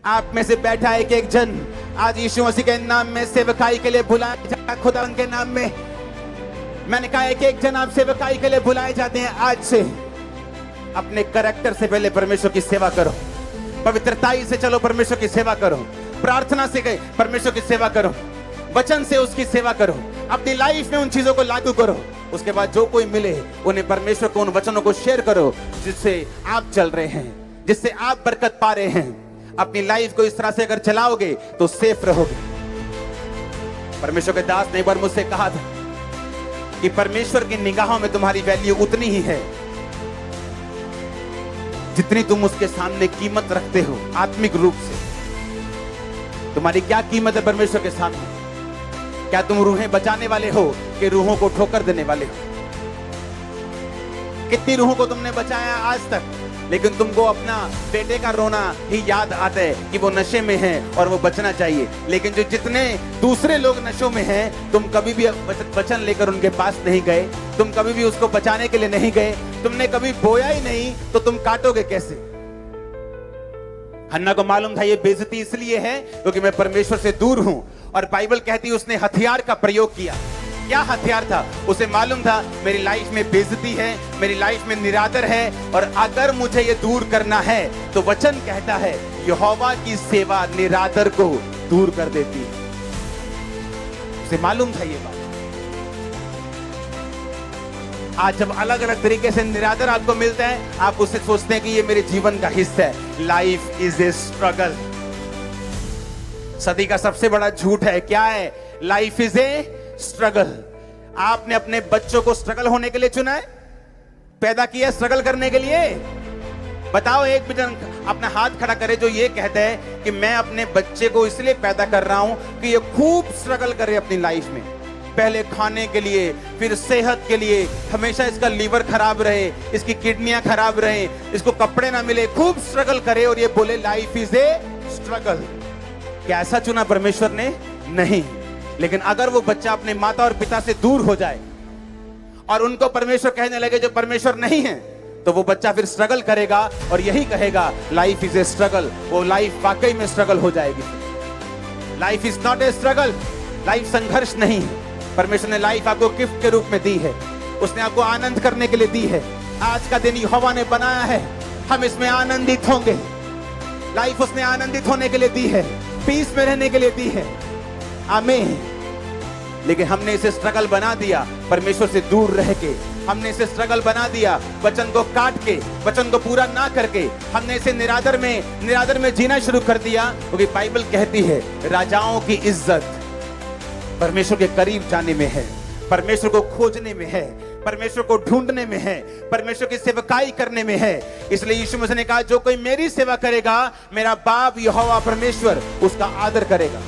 आप में से बैठा एक एक जन आज यीशु मसीह के नाम में सेवकाई के लिए बुलाया जाता है। खुदा के नाम में मैंने कहा एक एक जन आप सेवकाई के लिए बुलाए जाते हैं। आज से अपने करैक्टर से पहले परमेश्वर की सेवा करो, पवित्रताई से चलो, परमेश्वर की सेवा करो, प्रार्थना से गए परमेश्वर की सेवा करो, वचन से उसकी सेवा करो, अपनी लाइफ में उन चीजों को लागू करो। उसके बाद जो कोई मिले उन्हें परमेश्वर को उन वचनों को शेयर करो जिससे आप चल रहे हैं, जिससे आप बरकत पा रहे हैं। अपनी लाइफ को इस तरह से अगर चलाओगे तो सेफ रहोगे। परमेश्वर के दास ने एक बार मुझसे कहा था कि परमेश्वर की निगाहों में तुम्हारी वैल्यू उतनी ही है जितनी तुम उसके सामने कीमत रखते हो। आत्मिक रूप से तुम्हारी क्या कीमत है परमेश्वर के सामने? क्या तुम रूहें बचाने वाले हो कि रूहों को ठोकर देने वाले हो? कितनी रूहों को तुमने बचाया आज तक, लेकिन तुमको अपना बेटे का रोना ही याद आता है कि वो नशे में है और वो बचना चाहिए। लेकिन जो जितने दूसरे लोग नशों में हैं, तुम कभी भी वचन लेकर उनके पास नहीं गए, तुम कभी भी उसको बचाने के लिए नहीं गए, तुमने कभी बोया ही नहीं, तो तुम काटोगे कैसे? हन्ना को मालूम था ये बेइज्जती इसलिए है क्योंकि मैं परमेश्वर से दूर हूं, और बाइबल कहती है उसने हथियार का प्रयोग किया। क्या हथियार था? उसे मालूम था मेरी लाइफ में बेइज्जती है, मेरी लाइफ में निरादर है, और अगर मुझे ये दूर करना है तो वचन कहता है यहोवा की सेवा निरादर को दूर कर देती है। उसे मालूम था ये बात। आज जब अलग अलग तरीके से निरादर आपको मिलता है, आप उससे सोचते हैं कि ये मेरे जीवन का हिस्सा है। Life is a struggle. सदी का सबसे बड़ा झूठ है, क्या है? Life is a struggle. आपने अपने बच्चों को स्ट्रगल होने के लिए चुना है, पैदा किया स्ट्रगल करने के लिए? बताओ एक भी जन अपना हाथ खड़ा करे जो ये कहता है कि मैं अपने बच्चे को इसलिए पैदा कर रहा हूं कि ये खूब स्ट्रगल करे अपनी लाइफ में। पहले खाने के लिए, फिर सेहत के लिए, हमेशा इसका लीवर खराब रहे, इसकी किडनियां खराब रहे, इसको कपड़े ना मिले, खूब स्ट्रगल करे और ये बोले लाइफ इज ए स्ट्रगल। क्या ऐसा चुना परमेश्वर ने? नहीं। लेकिन अगर वो बच्चा अपने माता और पिता से दूर हो जाए और उनको परमेश्वर कहने लगे जो परमेश्वर नहीं है, तो वो बच्चा फिर स्ट्रगल करेगा और यही कहेगा लाइफ इज ए स्ट्रगल। वो लाइफ वाकई में स्ट्रगल हो जाएगी। Life is not a struggle. Life संघर्ष नहीं है। परमेश्वर ने लाइफ आपको गिफ्ट के रूप में दी है, उसने आपको आनंद करने के लिए दी है। आज का दिन यहोवा ने बनाया है, हम इसमें आनंदित होंगे। लाइफ उसने आनंदित होने के लिए दी है, पीस में रहने के लिए दी है। आमीन। लेकिन हमने इसे स्ट्रगल बना दिया परमेश्वर से दूर रह के। हमने इसे स्ट्रगल बना दिया वचन को काट के, वचन को पूरा ना करके। हमने इसे निरादर में जीना शुरू कर दिया, क्योंकि बाइबल कहती है राजाओं की इज्जत परमेश्वर के करीब जाने में है, परमेश्वर को खोजने में है, परमेश्वर को ढूंढने में है, परमेश्वर की सेवकाई करने में है। इसलिए यीशु मसीह ने कहा जो कोई मेरी सेवा करेगा, मेरा बाप यहोवा परमेश्वर उसका आदर करेगा।